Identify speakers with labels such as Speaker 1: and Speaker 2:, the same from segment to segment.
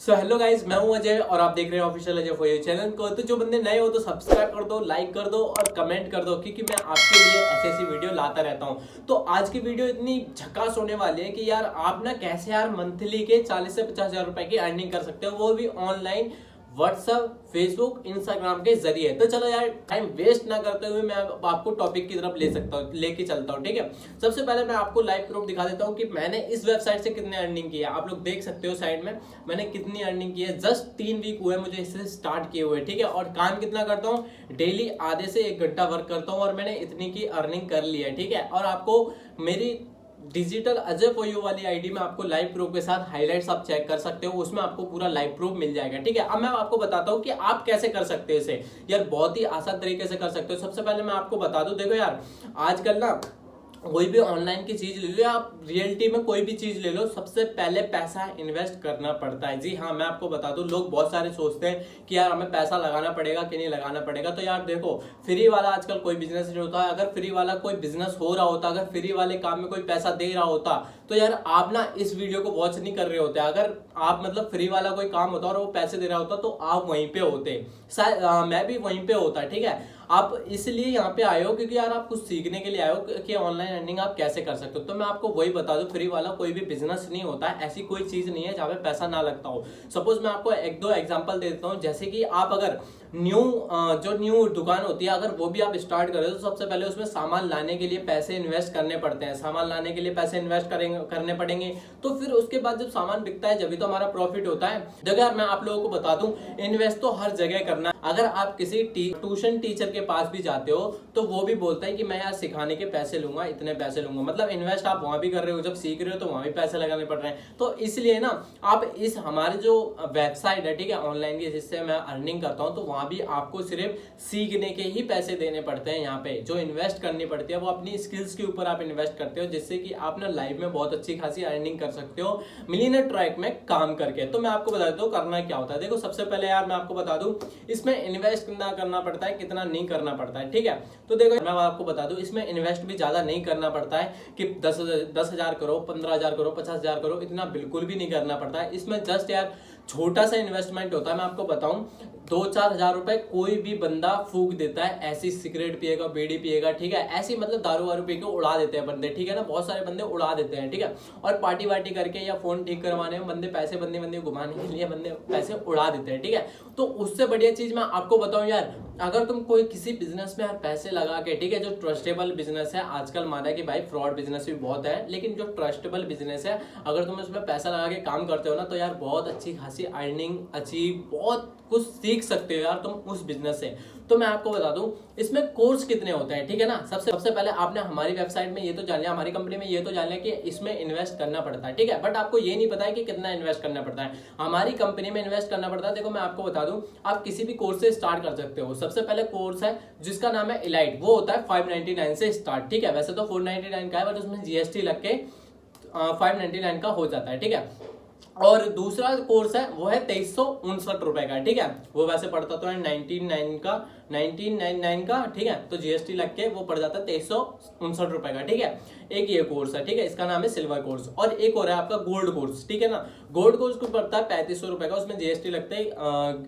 Speaker 1: So hello guys, मैं हूं अजय और आप देख रहे हैं official Ajay for you channel को। तो जो बंदे नए हो तो सब्सक्राइब कर दो, लाइक कर दो और कमेंट कर दो, क्योंकि मैं आपके लिए ऐसी वीडियो लाता रहता हूं। तो आज की वीडियो इतनी झकास होने वाली है कि यार आप ना कैसे यार मंथली के 40 से 50 हजार रुपए की अर्निंग कर सकते हो, वो भी ऑनलाइन व्हाट्सएप, फेसबुक, इंस्टाग्राम के जरिए। तो चलो यार टाइम वेस्ट ना करते हुए मैं आपको टॉपिक की तरफ लेके चलता हूँ। ठीक है, सबसे पहले मैं आपको लाइव प्रूफ दिखा देता हूँ कि मैंने इस वेबसाइट से कितने अर्निंग की है। आप लोग देख सकते हो साइड में मैंने कितनी अर्निंग की है। जस्ट 3 वीक हुए मुझे इससे स्टार्ट किए हुए। ठीक है, और काम कितना करता हूँ, डेली आधे से 1 घंटा वर्क करता हूँ और मैंने इतनी की अर्निंग कर ली है। ठीक है, और आपको मेरी डिजिटल अजय फॉर यू वाली आईडी में आपको लाइव प्रूफ के साथ हाइलाइट्स आप चेक कर सकते हो, उसमें आपको पूरा लाइव प्रूफ मिल जाएगा। ठीक है, अब मैं आपको बताता हूँ कि आप कैसे कर सकते हो इसे। यार बहुत ही आसान तरीके से कर सकते हो। सबसे पहले मैं आपको बता दूं, देखो यार आजकल ना कोई भी ऑनलाइन की चीज ले लो या आप रियलिटी में कोई भी चीज ले लो, सबसे पहले पैसा इन्वेस्ट करना पड़ता है। जी हाँ, मैं आपको बता दूं, लोग बहुत सारे सोचते हैं कि यार हमें पैसा लगाना पड़ेगा कि नहीं लगाना पड़ेगा। तो यार देखो, फ्री वाला आजकल कोई बिजनेस नहीं होता है। अगर फ्री वाला कोई बिजनेस हो रहा होता, अगर फ्री वाले काम में कोई पैसा दे रहा होता, तो यार आप ना इस वीडियो को वॉच नहीं कर रहे होते। अगर आप मतलब फ्री वाला कोई काम होता और वो पैसे दे रहा होता तो आप वहीं पे होते, शायद मैं भी वहीं पे होता। ठीक है, आप इसलिए यहाँ पे आए हो क्योंकि यार आप कुछ सीखने के लिए आए हो कि ऑनलाइन अर्निंग आप कैसे कर सकते हो। तो मैं आपको वही बता दूं, फ्री वाला कोई भी बिजनेस नहीं होता है, ऐसी कोई चीज नहीं है जहाँ पे पैसा ना लगता हो। सपोज मैं आपको 1-2 एग्जांपल दे देता हूँ। जैसे कि आप अगर न्यू दुकान होती है, अगर वो भी आप स्टार्ट करें तो सबसे पहले उसमें सामान लाने के लिए पैसे इन्वेस्ट करने पड़ते हैं। सामान लाने के लिए पैसे इन्वेस्ट करने पड़ेंगे, तो फिर उसके बाद जब सामान बिकता है जब भी तो हमारा प्रॉफिट होता है। देखो यार मैं आप लोगों को बता दूं, इन्वेस्ट तो हर जगह करना है। अगर आप किसी ट्यूशन टीचर के पास भी जाते हो तो वो भी बोलता है कि मैं यार सिखाने के पैसे लूंगा, इतने पैसे लूंगा। मतलब इन्वेस्ट आप वहां भी कर रहे हो, जब सीख रहे हो तो वहां भी पैसे लगाने पड़ रहे हैं। तो इसलिए ना आप इस हमारी जो वेबसाइट है, ठीक है, ऑनलाइन की, जिससे मैं अर्निंग करता हूँ, तो वहां भी आपको सिर्फ सीखने के ही पैसे देने पड़ते हैं। यहाँ पे जो इन्वेस्ट करनी पड़ती है वो अपनी स्किल्स के ऊपर आप इन्वेस्ट करते हो, जिससे कि आप ना लाइफ में बहुत अच्छी खासी अर्निंग कर सकते हो मिलियनर ट्रैक में काम करके। तो मैं आपको बता दूं करना क्या होता है। देखो सबसे पहले यार मैं आपको बता दूं, इसमें इन्वेस्ट कितना करना पड़ता है, कितना नहीं करना पड़ता है। ठीक है, तो देखो मैं आपको बता दूं, इसमें इन्वेस्ट भी ज्यादा नहीं करना पड़ता है कि 10,000 करो, 15,000 करो, 50,000 करो, इतना बिल्कुल भी नहीं करना पड़ता है। इसमें जस्ट यार छोटा सा इन्वेस्टमेंट होता है। मैं आपको बताऊं, 2-4 हजार रुपए कोई भी बंदा फूक देता है। ऐसी सिगरेट पिएगा, बीड़ी पिएगा, ठीक है, ऐसी मतलब दारू वारू पी के उड़ा देते हैं बंदे। ठीक है ना, बहुत सारे बंदे उड़ा देते हैं। ठीक है, और पार्टी वार्टी करके या फोन ठीक करवाने में बंदे पैसे बंदे घुमाने के लिए बंदे पैसे उड़ा देते हैं। ठीक है, तो उससे बढ़िया चीज मैं आपको बताऊं यार, अगर तुम कोई किसी बिजनेस में यार पैसे लगा के, ठीक है, जो ट्रस्टेबल बिजनेस है, आजकल माना है कि भाई फ्रॉड बिजनेस भी बहुत है, लेकिन जो ट्रस्टेबल बिजनेस है, अगर तुम उसमें पैसा लगा के काम करते हो ना, तो यार बहुत अच्छी खासी अर्निंग अचीव, बहुत कुछ सीख सकते हो यार तुम उस बिजनेस से। तो मैं आपको बता दूं इसमें कोर्स कितने होते हैं। ठीक है ना, सबसे पहले आपने हमारी वेबसाइट में ये तो जान लिया, हमारी कंपनी में ये तो जान लिया कि इसमें इन्वेस्ट करना पड़ता है। ठीक है, बट आपको ये नहीं पता है कि कितना इन्वेस्ट करना पड़ता है। हमारी कंपनी में इन्वेस्ट करना पड़ता है। देखो मैं आपको बता दूं, आप किसी भी कोर्स से स्टार्ट कर सकते हो। सबसे पहले कोर्स है जिसका नाम है इलाइट, वो होता है 599 से स्टार्ट। ठीक है, वैसे तो 499 का है, बट उसमें जीएसटी लग के 599 का हो जाता है। ठीक है, और दूसरा कोर्स है वो है 2359 रुपए का। ठीक है, वो वैसे पड़ता तो है 1999 का। ठीक है, तो जीएसटी लग के वो पड़ जाता है 2359 रुपए का। ठीक है, एक ये कोर्स है, ठीक है, इसका नाम है सिल्वर कोर्स। और एक और है आपका गोल्ड कोर्स। ठीक है ना, गोल्ड कोर्स को पड़ता है 3500 रुपए का, उसमें जीएसटी लगता है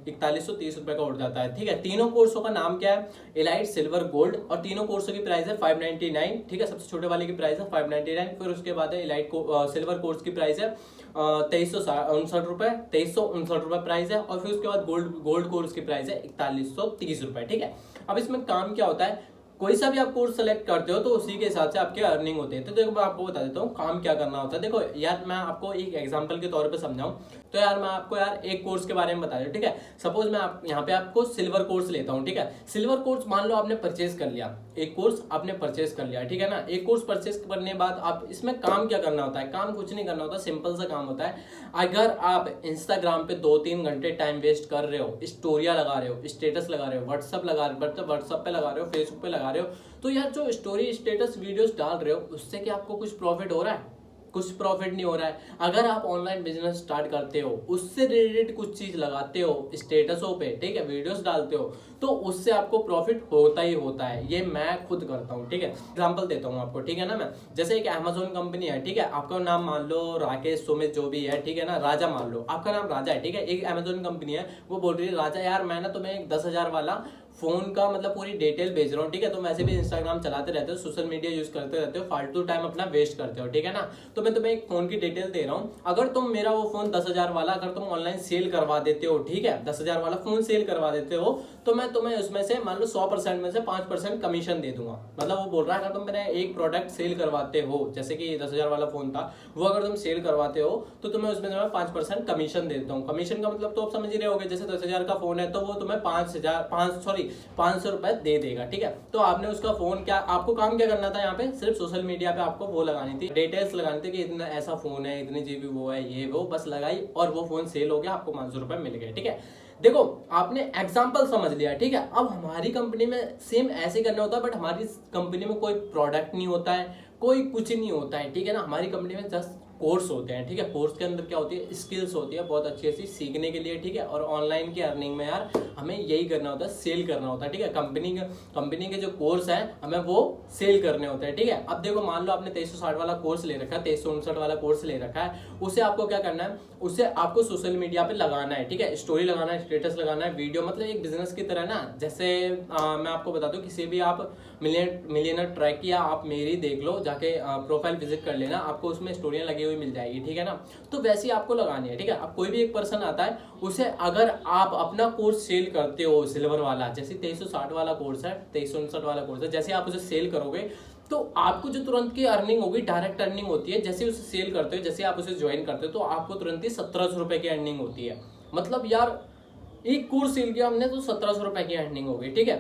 Speaker 1: 4130 रुपए का उठ जाता है। ठीक है, तीनों कोर्सों का नाम क्या है, इलाइट, सिल्वर, गोल्ड, और तीनों कोर्सों की प्राइस है 599। ठीक है, सबसे छोटे वाले की प्राइस है 599। फिर उसके बाद है इलाइट को सिल्वर कोर्स की प्राइस है 2359 रुपए, 2359 रुपए प्राइस है। और फिर उसके बाद गोल्ड कोर्स की प्राइस है 4130 रुपए। ठीक है, अब इसमें काम क्या होता है, कोई सा भी आप कोर्स सेलेक्ट करते हो तो उसी के हिसाब से आपके अर्निंग होते हैं। तो देखो मैं आपको बता देता हूँ काम क्या करना होता है। देखो यार मैं आपको एक एग्जांपल के तौर पे समझाऊं, तो यार मैं आपको यार एक कोर्स के बारे में बता दूं। ठीक है, सपोज मैं यहाँ पे आपको सिल्वर कोर्स लेता हूँ। ठीक है, सिल्वर कोर्स मान लो आपने परचेज कर लिया, एक कोर्स आपने परचेज कर लिया। ठीक है ना, एक कोर्स परचेज करने के बाद आप इसमें काम क्या करना होता है, काम कुछ नहीं करना होता, सिंपल सा काम होता है। अगर आप इंस्टाग्राम पे 2-3 घंटे टाइम वेस्ट कर रहे हो, स्टोरिया लगा रहे हो, स्टेटस लगा रहे हो, व्हाट्सअप पे लगा रहे हो, फेसबुक पे लगा रहे हो, तो यार जो स्टोरी, स्टेटस, वीडियोस डाल रहे हो, उससे क्या आपको कुछ प्रॉफिट हो रहा है? कुछ प्रॉफिट नहीं हो रहा है। अगर आप ऑनलाइन बिजनेस स्टार्ट करते हो, उससे रिलेटेड कुछ चीज लगाते हो स्टेटसों पे, ठीक है, वीडियोस डालते हो, तो उससे आपको प्रॉफिट होता ही होता है। ये मैं खुद करता हूँ, ठीक है। एग्जांपल देता हूँ आपको, ठीक है ना। मैं जैसे एक अमेज़न कंपनी है, ठीक है, आपका नाम मान लो राकेश सुमित जो भी है, ठीक है ना, राजा मान लो, आपका नाम राजा है, ठीक है। एक अमेज़न कंपनी है, वो बोल रही है राजा यार मैं ना तुम्हें एक 10,000 वाला फोन का मतलब पूरी डिटेल भेज रहा हूँ, ठीक है। तुम ऐसे भी इंस्टाग्राम चलाते रहते हो, सोशल मीडिया यूज करते रहते हो, फालतू टाइम अपना वेस्ट करते हो, ठीक है ना। तो मैं तुम्हें एक फोन की डिटेल दे रहा हूँ, अगर तुम मेरा वो फोन 10,000 वाला अगर तुम ऑनलाइन सेल करवा देते हो, ठीक है, 10,000 वाला फोन सेल करवा देते हो, तो मैं तुम्हें उसमें से मान लो 100% में से 5% कमीशन दे दूंगा। मतलब वो बोल रहा है अगर तुम मेरा एक प्रोडक्ट सेल करवाते हो, जैसे कि 10,000 वाला फोन था, वो अगर तुम सेल करवाते हो तो तुम्हें उसमें मैं 5% कमीशन दे देता हूँ। कमीशन का मतलब तो आप समझ ही रहे होगे, जैसे 10,000 का फोन है तो वो तुम्हें 500 रुपए दे देगा, ठीक है। तो आपने उसका फोन क्या, आपको काम क्या करना था यहाँ पे, सिर्फ सोशल मीडिया पे आपको वो लगानी थी, डिटेल्स लगानी थी कि इतना ऐसा फोन है, इतनी जीबी वो है, ये वो बस लगाई और वो फोन सेल हो गया, आपको 500 रुपए मिल गए, ठीक है। देखो आपने एग्जाम्पल समझ लिया, ठीक है। अब हमारी कंपनी में सेम ऐसे करना होता है, बट हमारी कंपनी में कोई प्रोडक्ट नहीं होता है, कोई कुछ नहीं होता है, ठीक है ना। हमारी कंपनी में जस्ट कोर्स होते हैं, ठीक है। कोर्स के अंदर क्या होती है, स्किल्स होती है बहुत अच्छी अच्छी सीखने के लिए, ठीक है। और ऑनलाइन की अर्निंग में यार हमें यही करना होता है, सेल करना होता है, ठीक है। कंपनी के जो कोर्स है हमें वो सेल करने होते हैं, ठीक है। अब देखो मान लो आपने 2360 वाला कोर्स ले रखा है, 2359 वाला कोर्स ले रखा है, उसे आपको क्या करना है, उसे आपको सोशल मीडिया पे लगाना है, ठीक है। स्टोरी लगाना है, स्टेटस लगाना है, वीडियो, मतलब एक बिजनेस की तरह ना। जैसे मैं आपको बता दूं, किसी भी आप मिलियनर ट्रैक किया, आप मेरी देख लो जाके, प्रोफाइल विजिट कर लेना, आपको उसमें स्टोरियां लगी हुई मिल जाएगी, ठीक है ना। तो वैसे ही आपको लगानी है, ठीक है। अब कोई भी एक पर्सन आता है, उसे अगर आप अपना कोर्स सेल करते हो सिल्वर वाला, जैसे 2360 वाला कोर्स है, 2359 वाला कोर्स है, जैसे आप उसे सेल करोगे तो आपको जो तुरंत की अर्निंग होगी, डायरेक्ट अर्निंग होती है। जैसे उसे सेल करते हो, जैसे आप उसे ज्वाइन करते हो, तो आपको तुरंत ही 1700 रुपए की अर्निंग होती है। मतलब यार एक कोर्स सेल किया हमने तो 1700 रुपए की अर्निंग हो गई, ठीक है।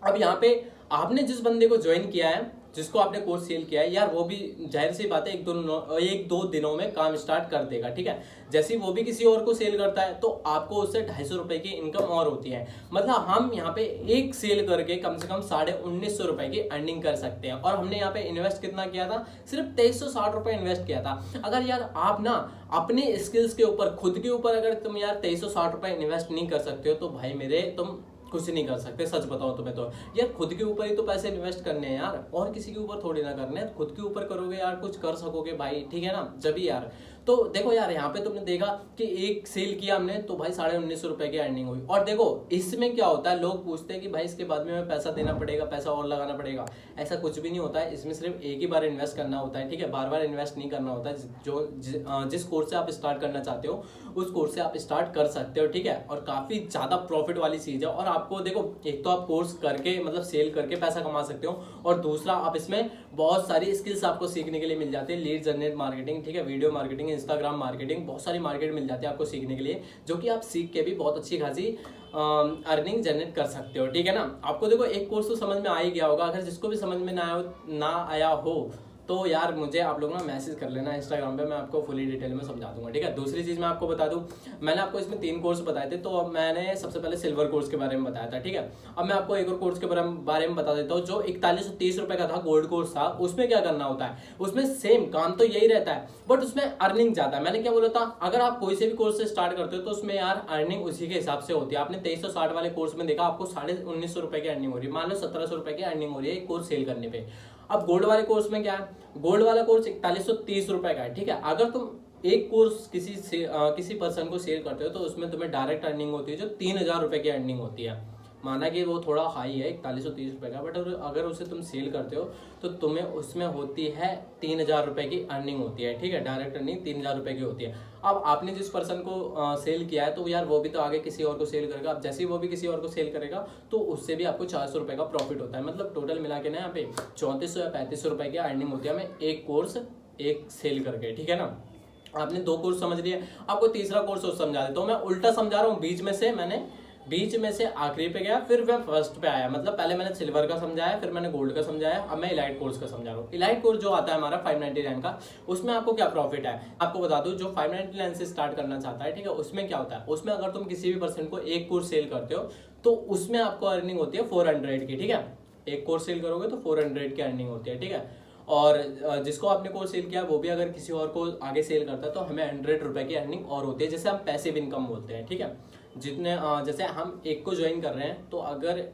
Speaker 1: अब यहाँ पे आपने जिस बंदे को ज्वाइन किया है, जिसको आपने कोर्स सेल किया है, यार वो भी जाहिर सी बात है एक दो दिनों में काम स्टार्ट कर देगा, ठीक है। जैसे वो भी किसी और को सेल करता है तो आपको उससे 250 रुपए की इनकम और होती है। मतलब हम यहाँ पे एक सेल करके कम से कम 1950 रुपए की अर्निंग कर सकते हैं। और हमने यहाँ पे इन्वेस्ट कितना किया था, सिर्फ 2360 रुपए इन्वेस्ट किया था। अगर यार आप ना अपने स्किल्स के ऊपर, खुद के ऊपर अगर तुम यार 2360 रुपए इन्वेस्ट नहीं कर सकते हो, तो भाई मेरे तुम कुछ नहीं कर सकते। सच बताओ तुम्हें तो यार खुद के ऊपर ही तो पैसे इन्वेस्ट करने हैं यार, और किसी के ऊपर थोड़ी ना करने हैं। खुद के ऊपर करोगे यार कुछ कर सकोगे भाई, ठीक है ना, जब भी यार। तो देखो यार यहाँ पे तुमने देखा कि एक सेल किया हमने तो भाई 1950 रुपए की अर्निंग हुई। और देखो इसमें क्या होता है, लोग पूछते हैं कि भाई इसके बाद में हमें पैसा देना पड़ेगा, पैसा और लगाना पड़ेगा। ऐसा कुछ भी नहीं होता है, इसमें सिर्फ एक ही बार इन्वेस्ट करना होता है, ठीक है। बार बार इन्वेस्ट नहीं करना होता है। जिस कोर्स से आप स्टार्ट करना चाहते हो उस कोर्स से आप स्टार्ट कर सकते हो, ठीक है। और काफी ज्यादा प्रॉफिट वाली चीज है। और आपको देखो एक तो आप कोर्स करके मतलब सेल करके पैसा कमा सकते हो, और दूसरा आप इसमें बहुत सारी स्किल्स आपको सीखने के लिए मिल जाती है। लीड जनरेट मार्केटिंग, ठीक है, वीडियो मार्केटिंग, इंस्टाग्राम मार्केटिंग, बहुत सारी मार्केट मिल जाती है आपको सीखने के लिए, जो कि आप सीख के भी बहुत अच्छी खासी अर्निंग जनरेट कर सकते हो, ठीक है ना। आपको देखो एक कोर्स तो समझ में आ ही गया होगा। अगर जिसको भी समझ में ना आया हो तो यार मुझे आप लोग ना मैसेज कर लेना इंस्टाग्राम पे, मैं आपको फुली डिटेल में समझा दूंगा, ठीक है। दूसरी चीज मैं आपको बता दूं, मैंने आपको इसमें 3 कोर्स बताए थे। तो मैंने सबसे पहले सिल्वर कोर्स के बारे में बताया था, ठीक है। अब मैं आपको एक और कोर्स के बारे में बता देता हूँ, जो 4130 रुपए का था, गोल्ड कोर्स था। उसमें क्या करना होता है, उसमें सेम काम तो यही रहता है, बट उसमें अर्निंग ज्यादा है। मैंने क्या बोला था, अगर आप कोई से भी कोर्स से स्टार्ट करते हो तो उसमें यार अर्निंग उसी के हिसाब से होती है। आपने 2360 वाले कोर्स में देखा आपको 1950 रुपए की अर्निंग हो रही है, मान लो 1700 रुपए की अर्निंग हो रही है एक कोर्स सेल करने पे। अब गोल्ड वाले कोर्स में क्या है, गोल्ड वाला कोर्स 4130 रुपए का है, ठीक है। अगर तुम एक कोर्स किसी पर्सन को सेल करते हो तो उसमें तुम्हें डायरेक्ट अर्निंग होती है जो 3000 रुपए की अर्निंग होती है। माना कि वो थोड़ा हाई है 4130 रुपए का, बट अगर उसे तुम सेल करते हो तो तुम्हें उसमें होती है 3000 रुपए की अर्निंग होती है, ठीक है। डायरेक्ट अर्निंग 3000 रुपए की होती है। अब आपने जिस पर्सन को सेल किया है तो यार वो भी तो आगे किसी और को सेल करेगा। अब जैसे ही वो भी किसी और को सेल करेगा तो उससे भी आपको 400 रुपए का प्रॉफिट होता है। मतलब टोटल मिला के ना यहाँ पे 3400 या 3500 रुपए की अर्निंग होती है हमें एक कोर्स एक सेल करके, ठीक है ना। आपने 2 कोर्स समझ लिए, आपको तीसरा कोर्स समझा देता हूँ। मैं उल्टा समझा रहा हूँ, बीच में से आखिरी पे गया, फिर मैं फर्स्ट पे आया। मतलब पहले मैंने सिल्वर का समझाया, फिर मैंने गोल्ड का समझाया, अब मैं इलाइट कोर्स का समझा रहा हूँ। इलाइट कोर्स जो आता है हमारा 599 का, उसमें आपको क्या प्रॉफिट है आपको बता दूं। जो 599 से स्टार्ट करना चाहता है, ठीक है, उसमें क्या होता है, उसमें अगर तुम किसी भी पर्सन को एक कोर्स सेल करते हो तो उसमें आपको अर्निंग होती है 400 की, ठीक है। एक कोर्स सेल करोगे तो 400 की अर्निंग होती है, ठीक है। और जिसको आपने कोर्स सेल किया वो भी अगर किसी और को आगे सेल करता है तो हमें 100 रुपए की अर्निंग और होती है, जैसे हम पैसिव इनकम बोलते हैं। ठीक है, जितने जैसे हम एक को ज्वाइन कर रहे हैं तो अगर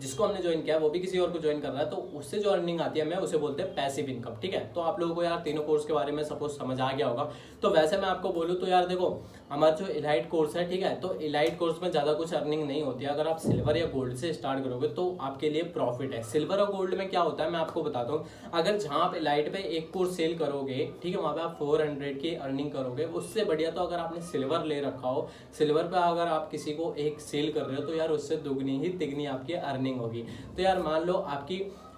Speaker 1: जिसको हमने ज्वाइन किया वो भी किसी और को ज्वाइन कर रहा है तो उससे जो अर्निंग आती है हमें उसे बोलते हैं पैसिव इनकम। ठीक है, तो आप लोगों को यार तीनों कोर्स के बारे में सपोज समझ आ गया होगा। तो वैसे मैं आपको बोलूँ तो यार देखो, हमारा जो इलाइट कोर्स है, ठीक है, तो इलाइट कोर्स में ज़्यादा कुछ अर्निंग नहीं होती है। अगर आप सिल्वर या गोल्ड से स्टार्ट करोगे तो आपके लिए प्रॉफिट है। सिल्वर और गोल्ड में क्या होता है मैं आपको बताता हूँ। अगर जहाँ आप इलाइट पे एक कोर्स सेल करोगे, ठीक है, वहाँ पे आप 400 की अर्निंग करोगे। उससे बढ़िया तो अगर आपने सिल्वर ले रखा हो, सिल्वर पे अगर आप किसी को एक सेल कर रहे हो तो यार उससे दुगनी ही तिगनी आपकी अर्निंग होगी। तो यार मान लो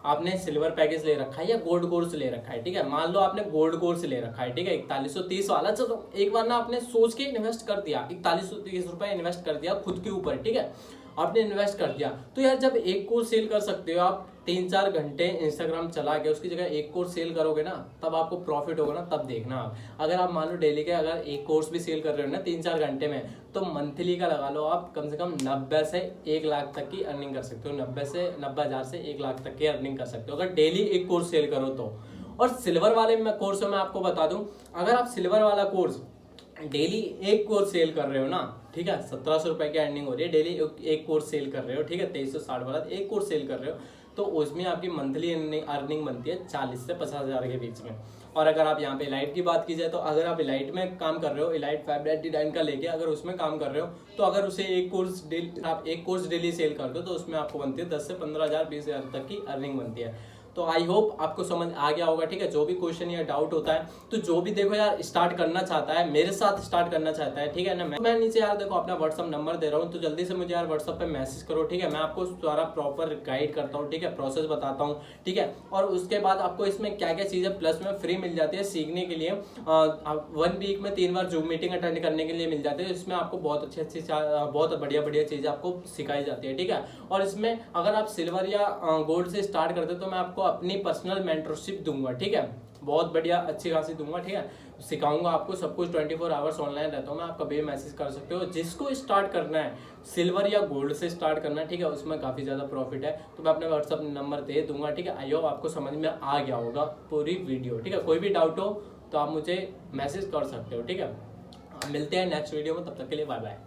Speaker 1: आपने सिल्वर पैकेज ले रखा है या गोल्ड कोर्स ले रखा है, ठीक है, मान लो आपने गोल्ड कोर्स ले रखा है, ठीक है, 4130 वाला। चलो एक बार ना आपने सोच के इन्वेस्ट कर दिया, 4130 रुपए इन्वेस्ट कर दिया खुद के ऊपर, ठीक है, आपने इन्वेस्ट कर दिया। तो यार जब एक कोर्स सेल कर सकते हो आप 3-4 घंटे इंस्टाग्राम चला के, उसकी जगह एक कोर्स सेल करोगे ना, तब आपको प्रॉफिट होगा ना, तब देखना आप। अगर आप मान लो डेली के अगर एक कोर्स भी सेल कर रहे हो ना 3-4 घंटे में, तो मंथली का लगा लो आप कम से कम 90 से 1 लाख तक की अर्निंग कर सकते हो। 90,000 से 1 लाख तक की अर्निंग कर सकते हो अगर डेली एक कोर्स सेल करो तो। और सिल्वर वाले कोर्स में मैं आपको बता दूं, अगर आप सिल्वर वाला कोर्स डेली एक कोर्स सेल कर रहे हो ना, ठीक है, 1700 रुपए की अर्निंग हो रही है, डेली एक कोर्स सेल कर रहे हो, ठीक है, 2360 वाला एक कोर्स सेल कर रहे हो, तो उसमें आपकी मंथली अर्निंग बनती है 40 से 50,000 के बीच में। और अगर आप यहाँ पे इलाइट की बात की जाए तो अगर आप इलाइट में काम कर रहे हो, इलाइट 599 का लेके अगर उसमें काम कर रहे हो, तो अगर उसे आप एक कोर्स डेली सेल कर दो तो उसमें आपको बनती है 10 से 15,000 20,000 तक की अर्निंग बनती है। तो आई होप आपको समझ आ गया होगा। ठीक है, जो भी क्वेश्चन या डाउट होता है तो जो भी देखो यार स्टार्ट करना चाहता है, मेरे साथ स्टार्ट करना चाहता है, ठीक है ना, मैं नीचे यार देखो अपना व्हाट्सअप नंबर दे रहा हूँ, तो जल्दी से मुझे यार व्हाट्सअप पे मैसेज करो। ठीक है, मैं आपको सारा प्रॉपर गाइड करता हूँ, ठीक है, प्रोसेस बताता हूँ, ठीक है। और उसके बाद आपको इसमें क्या क्या चीजें प्लस में फ्री मिल जाती है सीखने के लिए। 1 वीक में 3 बार जूम मीटिंग अटेंड करने के लिए मिल जाती है। इसमें आपको बहुत अच्छी बहुत बढ़िया चीजें आपको सिखाई जाती है, ठीक है। और इसमें अगर आप सिल्वर या गोल्ड से स्टार्ट करते हो तो मैं आपको अपनी पर्सनल मेंटरशिप दूंगा, ठीक है, बहुत बढ़िया अच्छी खासी दूंगा, ठीक है, सिखाऊंगा आपको सब कुछ। 24 आवर्स ऑनलाइन रहता हूँ मैं, आप कभी मैसेज कर सकते हो। जिसको स्टार्ट करना है सिल्वर या गोल्ड से स्टार्ट करना है, ठीक है, उसमें काफी ज्यादा प्रॉफिट है, तो मैं अपना व्हाट्सअप नंबर दे दूंगा, ठीक है। आई होप आपको समझ में आ गया होगा पूरी वीडियो, ठीक है। कोई भी डाउट हो तो आप मुझे मैसेज कर सकते हो, ठीक है। मिलते हैं नेक्स्ट वीडियो में, तब तक के लिए बाय बाय।